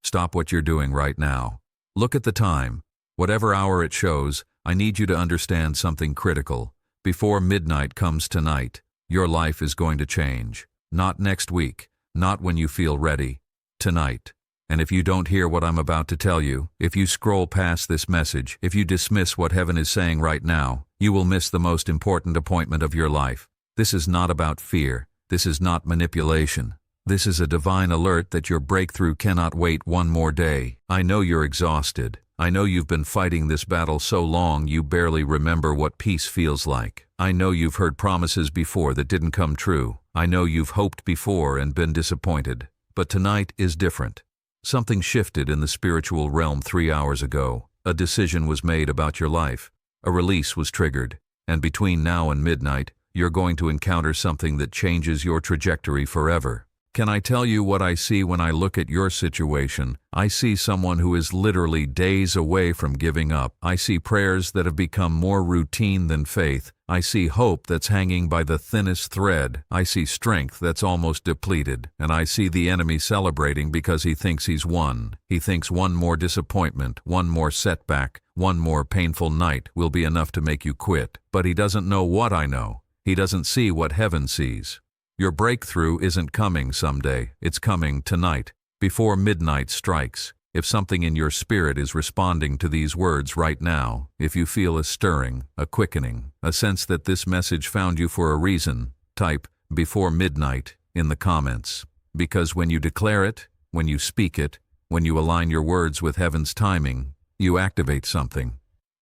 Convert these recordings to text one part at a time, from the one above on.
Stop what you're doing right now. Look at the time. Whatever hour it shows, I need you to understand something critical. Before midnight comes tonight, your life is going to change. Not next week, not when you feel ready. Tonight. And if you don't hear what I'm about to tell you, if you scroll past this message, if you dismiss what heaven is saying right now, you will miss the most important appointment of your life. This is not about fear. This is not manipulation. This is a divine alert that your breakthrough cannot wait one more day. I know you're exhausted. I know you've been fighting this battle so long you barely remember what peace feels like. I know you've heard promises before that didn't come true. I know you've hoped before and been disappointed. But tonight is different. Something shifted in the spiritual realm 3 hours ago. A decision was made about your life. A release was triggered. And between now and midnight, you're going to encounter something that changes your trajectory forever. Can I tell you what I see when I look at your situation? I see someone who is literally days away from giving up. I see prayers that have become more routine than faith. I see hope that's hanging by the thinnest thread. I see strength that's almost depleted. And I see the enemy celebrating because he thinks he's won. He thinks one more disappointment, one more setback, one more painful night will be enough to make you quit. But he doesn't know what I know. He doesn't see what heaven sees. Your breakthrough isn't coming someday, it's coming tonight, before midnight strikes. If something in your spirit is responding to these words right now, if you feel a stirring, a quickening, a sense that this message found you for a reason, type "before midnight" in the comments. Because when you declare it, when you speak it, when you align your words with heaven's timing, you activate something.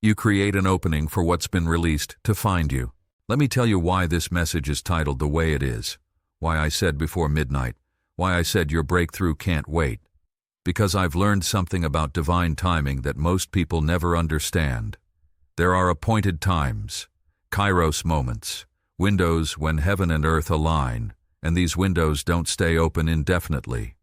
You create an opening for what's been released to find you. Let me tell you why this message is titled the way it is. Why I said before midnight. Why I said your breakthrough can't wait. Because I've learned something about divine timing that most people never understand. There are appointed times, kairos moments, windows when heaven and earth align, and these windows don't stay open indefinitely.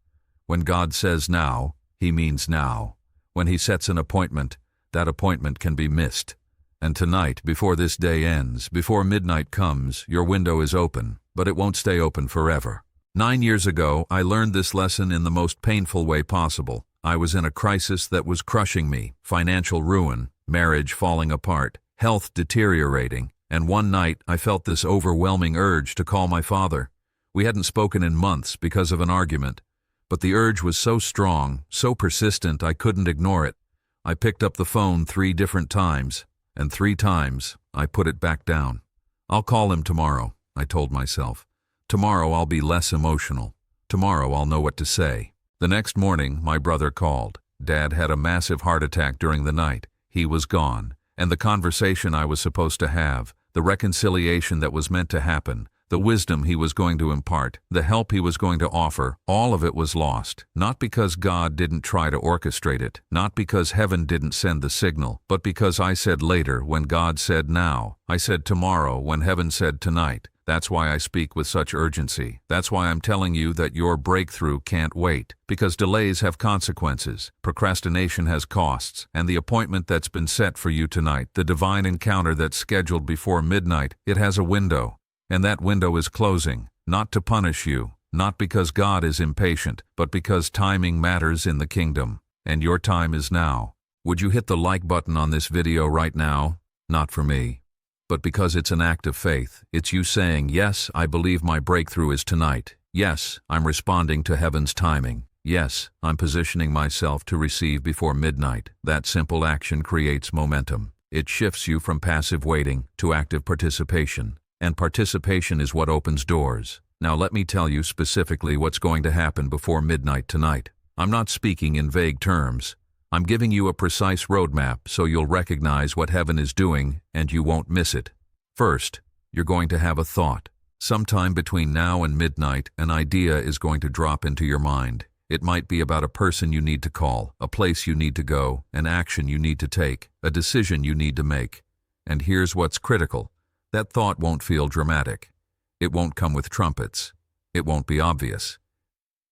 When God says now, He means now. When He sets an appointment, that appointment can be missed. And tonight, before this day ends, before midnight comes, your window is open, but it won't stay open forever. 9 years ago, I learned this lesson in the most painful way possible. I was in a crisis that was crushing me, financial ruin, marriage falling apart, health deteriorating, and one night I felt this overwhelming urge to call my father. We hadn't spoken in months because of an argument, but the urge was so strong, so persistent I couldn't ignore it. I picked up the phone 3 different times, and 3 times I put it back down. I'll call him tomorrow, I told myself. Tomorrow I'll be less emotional. Tomorrow I'll know what to say. The next morning, my brother called. Dad had a massive heart attack during the night. He was gone. And the conversation I was supposed to have, the reconciliation that was meant to happen, the wisdom he was going to impart, the help he was going to offer, all of it was lost. Not because God didn't try to orchestrate it, not because heaven didn't send the signal, but because I said later when God said now. I said tomorrow when heaven said tonight. That's why I speak with such urgency. That's why I'm telling you that your breakthrough can't wait. Because delays have consequences, procrastination has costs, and the appointment that's been set for you tonight, the divine encounter that's scheduled before midnight, it has a window. And that window is closing, not to punish you, not because God is impatient, but because timing matters in the kingdom. And your time is now. Would you hit the like button on this video right now? Not for me. But because it's an act of faith. It's you saying, yes, I believe my breakthrough is tonight. Yes, I'm responding to heaven's timing. Yes, I'm positioning myself to receive before midnight. That simple action creates momentum. It shifts you from passive waiting to active participation. And participation is what opens doors. Now let me tell you specifically what's going to happen before midnight tonight. I'm not speaking in vague terms. I'm giving you a precise roadmap so you'll recognize what heaven is doing and you won't miss it. First, you're going to have a thought. Sometime between now and midnight, an idea is going to drop into your mind. It might be about a person you need to call, a place you need to go, an action you need to take, a decision you need to make. And here's what's critical. That thought won't feel dramatic. It won't come with trumpets. It won't be obvious.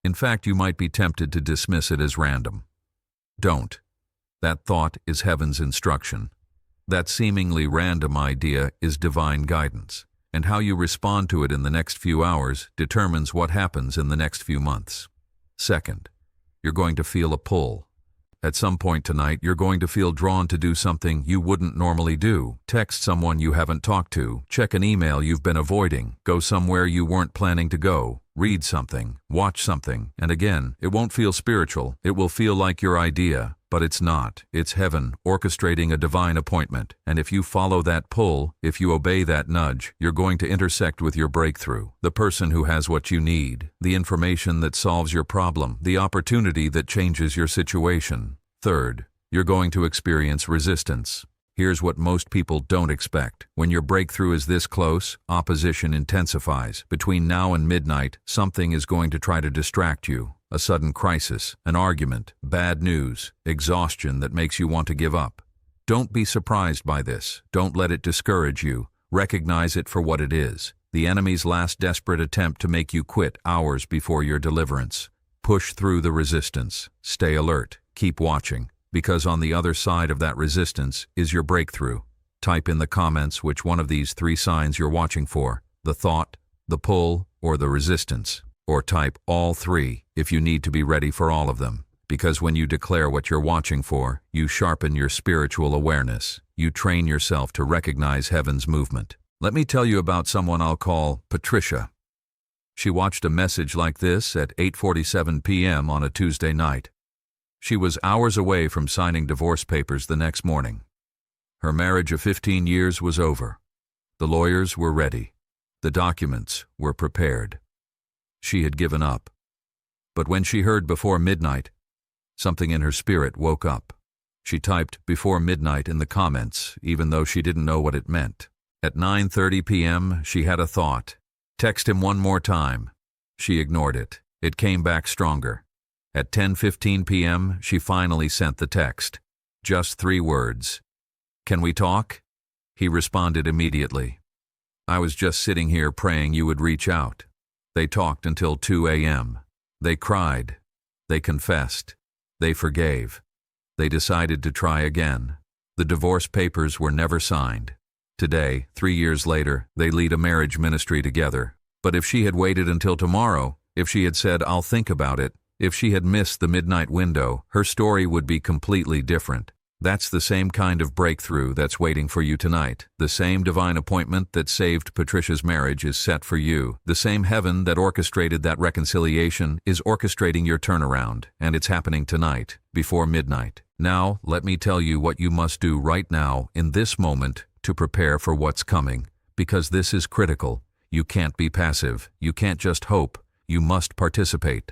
In fact, you might be tempted to dismiss it as random. Don't. That thought is heaven's instruction. That seemingly random idea is divine guidance, and how you respond to it in the next few hours determines what happens in the next few months. Second, you're going to feel a pull. At some point tonight, you're going to feel drawn to do something you wouldn't normally do. Text someone you haven't talked to, check an email you've been avoiding, go somewhere you weren't planning to go, read something, watch something, and again, it won't feel spiritual. It will feel like your idea, but it's not. It's heaven orchestrating a divine appointment, and if you follow that pull, if you obey that nudge, you're going to intersect with your breakthrough, the person who has what you need, the information that solves your problem, the opportunity that changes your situation. Third, you're going to experience resistance. Here's what most people don't expect. When your breakthrough is this close, opposition intensifies. Between now and midnight, something is going to try to distract you. A sudden crisis, an argument, bad news, exhaustion that makes you want to give up. Don't be surprised by this. Don't let it discourage you. Recognize it for what it is. The enemy's last desperate attempt to make you quit hours before your deliverance. Push through the resistance. Stay alert. Keep watching, because on the other side of that resistance is your breakthrough. Type in the comments which one of these 3 signs you're watching for: the thought, the pull, or the resistance. Or type all 3 if you need to be ready for all of them. Because when you declare what you're watching for, you sharpen your spiritual awareness. You train yourself to recognize heaven's movement. Let me tell you about someone I'll call Patricia. She watched a message like this at 8:47 p.m. on a Tuesday night. She was hours away from signing divorce papers the next morning. Her marriage of 15 years was over. The lawyers were ready. The documents were prepared. She had given up. But when she heard before midnight, something in her spirit woke up. She typed before midnight in the comments, even though she didn't know what it meant. At 9:30 p.m., she had a thought. Text him one more time. She ignored it. It came back stronger. At 10:15 p.m., she finally sent the text. Just 3 words. Can we talk? He responded immediately. I was just sitting here praying you would reach out. They talked until 2 a.m. They cried. They confessed. They forgave. They decided to try again. The divorce papers were never signed. Today, 3 years later, they lead a marriage ministry together. But if she had waited until tomorrow, if she had said, I'll think about it, if she had missed the midnight window, her story would be completely different. That's the same kind of breakthrough that's waiting for you tonight. The same divine appointment that saved Patricia's marriage is set for you. The same heaven that orchestrated that reconciliation is orchestrating your turnaround, and it's happening tonight, before midnight. Now, let me tell you what you must do right now, in this moment, to prepare for what's coming, because this is critical. You can't be passive. You can't just hope. You must participate.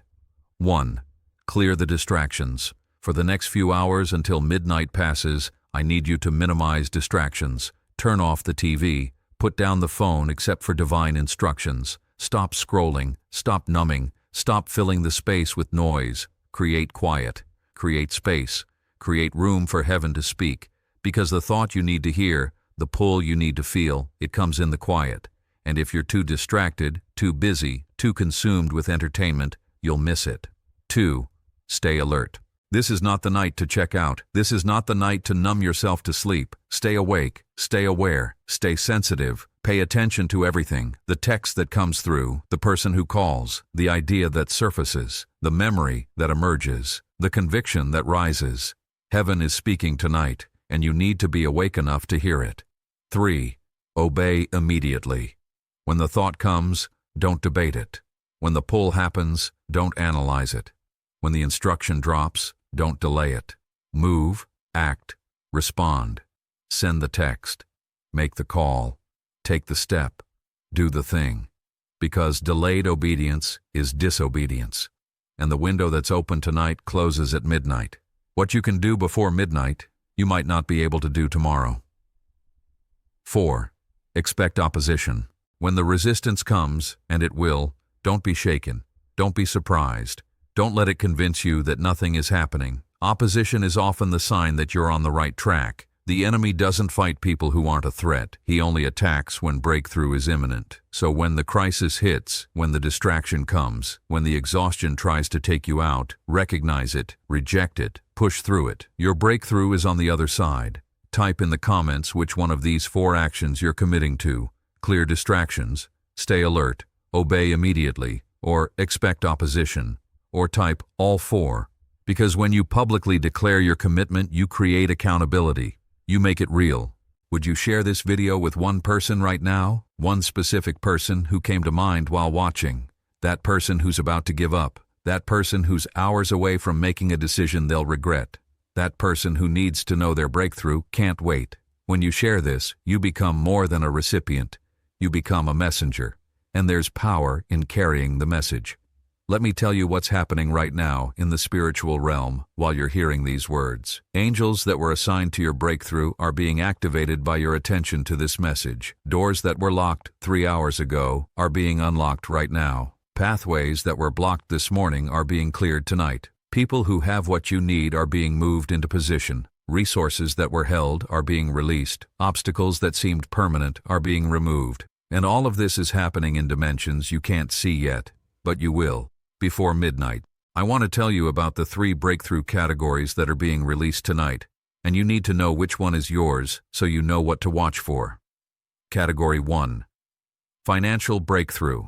1. Clear the distractions. For the next few hours until midnight passes, I need you to minimize distractions. Turn off the TV. Put down the phone except for divine instructions. Stop scrolling. Stop numbing. Stop filling the space with noise. Create quiet. Create space. Create room for heaven to speak. Because the thought you need to hear, the pull you need to feel, it comes in the quiet. And if you're too distracted, too busy, too consumed with entertainment, you'll miss it. 2. Stay alert. This is not the night to check out. This is not the night to numb yourself to sleep. Stay awake. Stay aware. Stay sensitive. Pay attention to everything. The text that comes through, the person who calls, the idea that surfaces, the memory that emerges, the conviction that rises. Heaven is speaking tonight, and you need to be awake enough to hear it. 3. Obey immediately. When the thought comes, don't debate it. When the pull happens, don't analyze it. When the instruction drops, don't delay it. Move, act, respond. Send the text. Make the call. Take the step. Do the thing. Because delayed obedience is disobedience. And the window that's open tonight closes at midnight. What you can do before midnight, you might not be able to do tomorrow. 4. Expect opposition. When the resistance comes, and it will, don't be shaken. Don't be surprised. Don't let it convince you that nothing is happening. Opposition is often the sign that you're on the right track. The enemy doesn't fight people who aren't a threat. He only attacks when breakthrough is imminent. So when the crisis hits, when the distraction comes, when the exhaustion tries to take you out, recognize it, reject it, push through it. Your breakthrough is on the other side. Type in the comments which one of these 4 actions you're committing to. Clear distractions, stay alert, obey immediately, or expect opposition. Or type all 4. Because when you publicly declare your commitment, you create accountability. You make it real. Would you share this video with one person right now? One specific person who came to mind while watching. That person who's about to give up. That person who's hours away from making a decision they'll regret. That person who needs to know their breakthrough can't wait. When you share this, you become more than a recipient. You become a messenger. And there's power in carrying the message. Let me tell you what's happening right now in the spiritual realm while you're hearing these words. Angels that were assigned to your breakthrough are being activated by your attention to this message. Doors that were locked 3 hours ago are being unlocked right now. Pathways that were blocked this morning are being cleared tonight. People who have what you need are being moved into position. Resources that were held are being released. Obstacles that seemed permanent are being removed. And all of this is happening in dimensions you can't see yet, but you will. Before midnight, I want to tell you about the 3 breakthrough categories that are being released tonight, and you need to know which one is yours so you know what to watch for. Category 1. Financial breakthrough.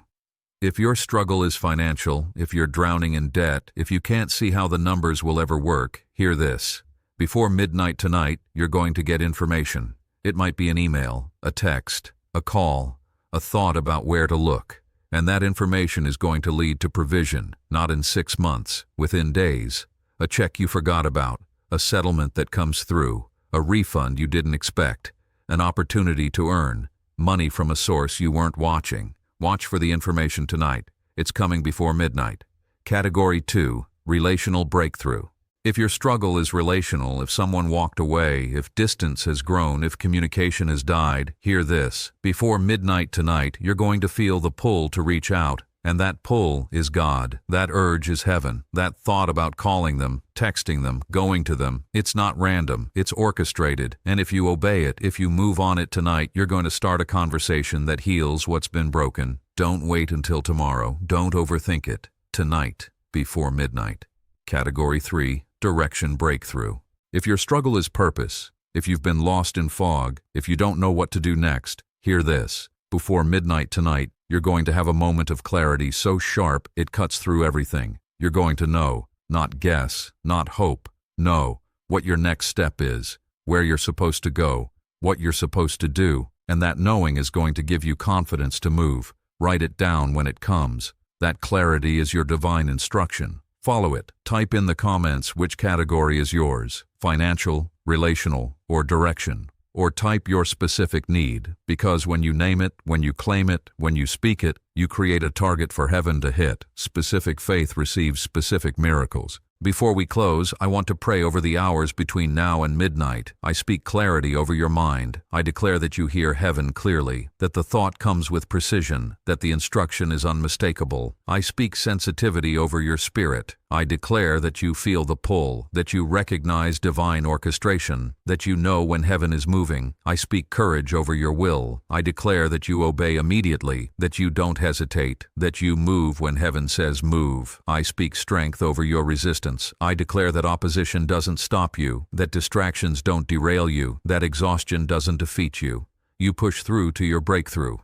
If your struggle is financial, if you're drowning in debt, if you can't see how the numbers will ever work, hear this. Before midnight tonight, you're going to get information. It might be an email, a text, a call, a thought about where to look. And that information is going to lead to provision, not in 6 months, within days. A check you forgot about, a settlement that comes through, a refund you didn't expect, an opportunity to earn, money from a source you weren't watching. Watch for the information tonight. It's coming before midnight. Category 2, relational breakthrough. If your struggle is relational, if someone walked away, if distance has grown, if communication has died, hear this. Before midnight tonight, you're going to feel the pull to reach out. And that pull is God. That urge is heaven. That thought about calling them, texting them, going to them, it's not random. It's orchestrated. And if you obey it, if you move on it tonight, you're going to start a conversation that heals what's been broken. Don't wait until tomorrow. Don't overthink it. Tonight, before midnight. Category 3. Direction breakthrough. If your struggle is purpose, if you've been lost in fog, if you don't know what to do next, hear this. Before midnight tonight, you're going to have a moment of clarity so sharp it cuts through everything. You're going to know, not guess, not hope, know what your next step is, where you're supposed to go, what you're supposed to do, and that knowing is going to give you confidence to move. Write it down when it comes. That clarity is your divine instruction. Follow it. Type in the comments which category is yours, financial, relational, or direction. Or type your specific need, because when you name it, when you claim it, when you speak it, you create a target for heaven to hit. Specific faith receives specific miracles. Before we close, I want to pray over the hours between now and midnight. I speak clarity over your mind. I declare that you hear heaven clearly, that the thought comes with precision, that the instruction is unmistakable. I speak sensitivity over your spirit. I declare that you feel the pull, that you recognize divine orchestration, that you know when heaven is moving. I speak courage over your will. I declare that you obey immediately, that you don't hesitate, that you move when heaven says move. I speak strength over your resistance. I declare that opposition doesn't stop you, that distractions don't derail you, that exhaustion doesn't defeat you. You push through to your breakthrough.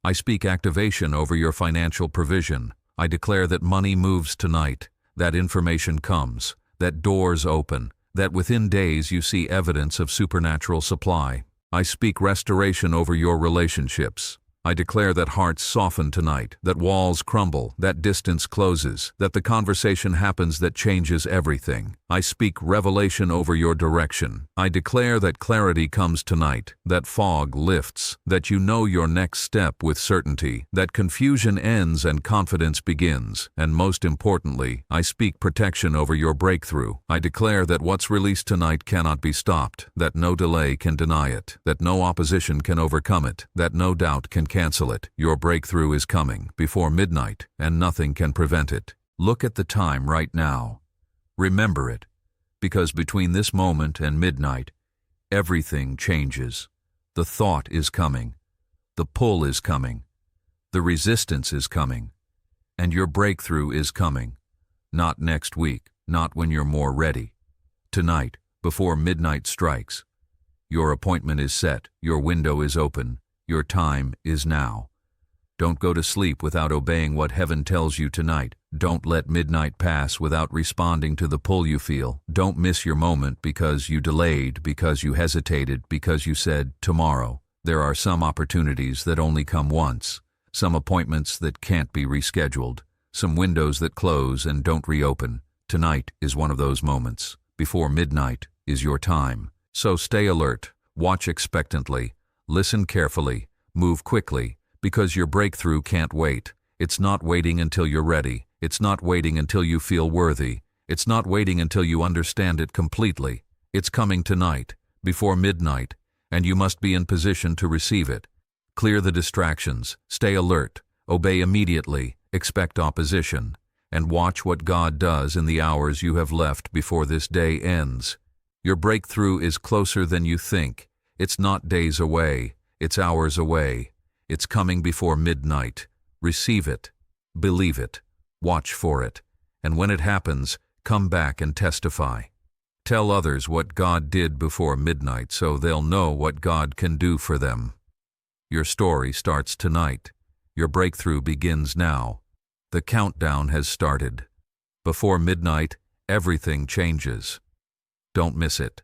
I speak activation over your financial provision. I declare that money moves tonight, that information comes, that doors open, that within days you see evidence of supernatural supply. I speak restoration over your relationships. I declare that hearts soften tonight, that walls crumble, that distance closes, that the conversation happens that changes everything. I speak revelation over your direction. I declare that clarity comes tonight, that fog lifts, that you know your next step with certainty, that confusion ends and confidence begins, and most importantly, I speak protection over your breakthrough. I declare that what's released tonight cannot be stopped, that no delay can deny it, that no opposition can overcome it, that no doubt can cancel it. Your breakthrough is coming before midnight, and nothing can prevent it. Look at the time right now. Remember it, because between this moment and midnight, everything changes. The thought is coming. The pull is coming. The resistance is coming. And your breakthrough is coming. Not next week, not when you're more ready. Tonight, before midnight strikes. Your appointment is set. Your window is open. Your time is now. Don't go to sleep without obeying what heaven tells you tonight. Don't let midnight pass without responding to the pull you feel. Don't miss your moment because you delayed, because you hesitated, because you said tomorrow. There are some opportunities that only come once, some appointments that can't be rescheduled, some windows that close and don't reopen. Tonight is one of those moments. Before midnight is your time. So stay alert, watch expectantly, listen carefully, move quickly, because your breakthrough can't wait. It's not waiting until you're ready. It's not waiting until you feel worthy. It's not waiting until you understand it completely. It's coming tonight, before midnight, and you must be in position to receive it. Clear the distractions, stay alert, obey immediately, expect opposition, and watch what God does in the hours you have left before this day ends. Your breakthrough is closer than you think. It's not days away, it's hours away. It's coming before midnight. Receive it, believe it, watch for it, and when it happens, come back and testify. Tell others what God did before midnight so they'll know what God can do for them. Your story starts tonight. Your breakthrough begins now. The countdown has started. Before midnight, everything changes. Don't miss it.